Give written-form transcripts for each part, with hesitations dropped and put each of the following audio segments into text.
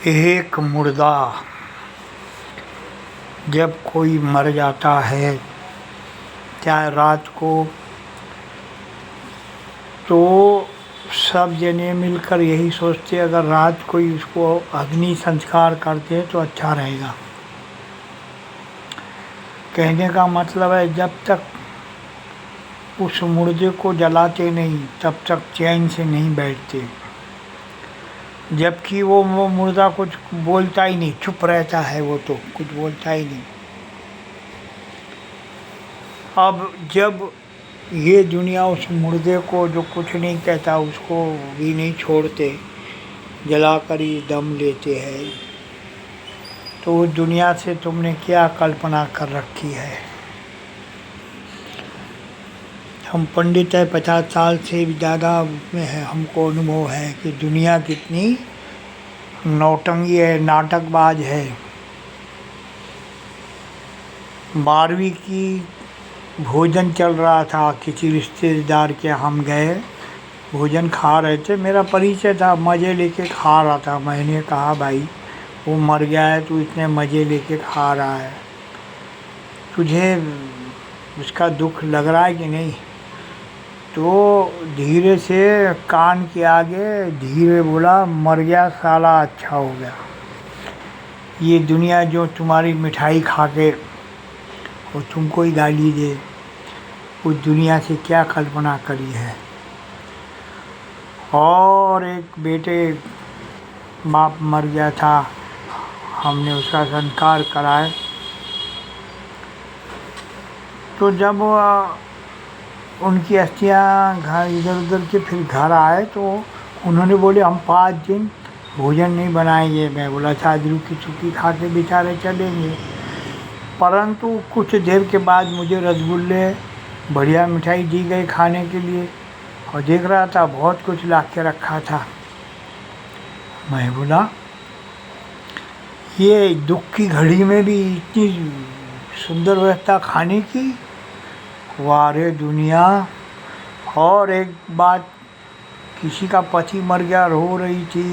एक मुर्दा जब कोई मर जाता है, चाहे रात को, तो सब जने मिलकर यही सोचते अगर रात कोई उसको अग्नि संस्कार कर दे तो अच्छा रहेगा। कहने का मतलब है जब तक उस मुर्दे को जलाते नहीं तब तक चैन से नहीं बैठते, जबकि वो मुर्दा कुछ बोलता ही नहीं, चुप रहता है, वो तो कुछ बोलता ही नहीं। अब जब ये दुनिया उस मुर्दे को जो कुछ नहीं कहता उसको भी नहीं छोड़ते, जलाकर ही दम लेते हैं, तो उस दुनिया से तुमने क्या कल्पना कर रखी है। हम पंडित है, 50 साल से भी ज़्यादा में है, हमको अनुभव है कि दुनिया कितनी नौटंकी है, नाटकबाज है। 12वीं की भोजन चल रहा था, किसी रिश्तेदार के हम गए, भोजन खा रहे थे, मेरा परिचय था, मज़े लेके खा रहा था। मैंने कहा भाई वो मर गया है, तू इतने मज़े लेके खा रहा है, तुझे उसका दुख लग रहा है कि नहीं? तो धीरे से कान के आगे धीरे बोला, मर गया साला, अच्छा हो गया। ये दुनिया जो तुम्हारी मिठाई खा के और तुमको ही गाली दे, उस दुनिया से क्या कल्पना करी है। और एक बेटे बाप मर गया था, हमने उसका संस्कार कराया, तो जब उनकी अस्थियाँ घर इधर उधर के फिर घर आए तो उन्होंने बोले हम 5 दिन भोजन नहीं बनाएंगे। मैं बोला शादी रुकी चुकी खा के बेचारे चलेंगे। परंतु कुछ देर के बाद मुझे रसगुल्ले बढ़िया मिठाई दी गई खाने के लिए, और देख रहा था बहुत कुछ ला के रखा था। मैं बोला ये दुख की घड़ी में भी इतनी सुंदर व्यवस्था खाने की, वाह रे दुनिया। और एक बात, किसी का पति मर गया, रो रही थी,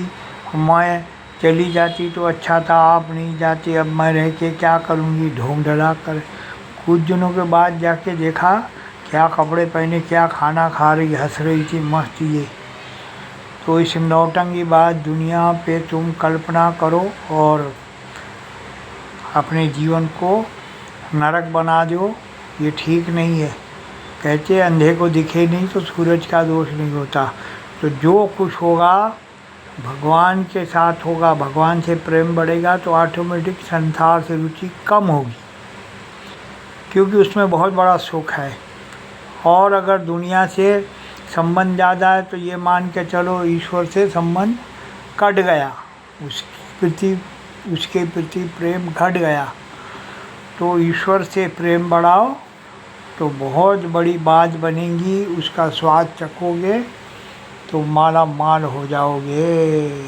मैं चली जाती तो अच्छा था, आप नहीं जाते, अब मैं रह के क्या करूँगी, ढोंग ढला कर। कुछ दिनों के बाद जाके देखा क्या कपड़े पहने, क्या खाना खा रही, हंस रही थी मस्त ये। तो इस नौटंकी बात दुनिया पे तुम कल्पना करो और अपने जीवन को नरक बना दो, ये ठीक नहीं है। कहते अंधे को दिखे नहीं तो सूरज का दोष नहीं होता। तो जो कुछ होगा भगवान के साथ होगा, भगवान से प्रेम बढ़ेगा तो ऑटोमेटिक संसार से रुचि कम होगी, क्योंकि उसमें बहुत बड़ा सुख है। और अगर दुनिया से संबंध ज़्यादा है तो ये मान के चलो ईश्वर से संबंध कट गया, उसके प्रति प्रेम घट गया। तो ईश्वर से प्रेम बढ़ाओ तो बहुत बड़ी बात बनेगी, उसका स्वाद चखोगे तो माला माल हो जाओगे।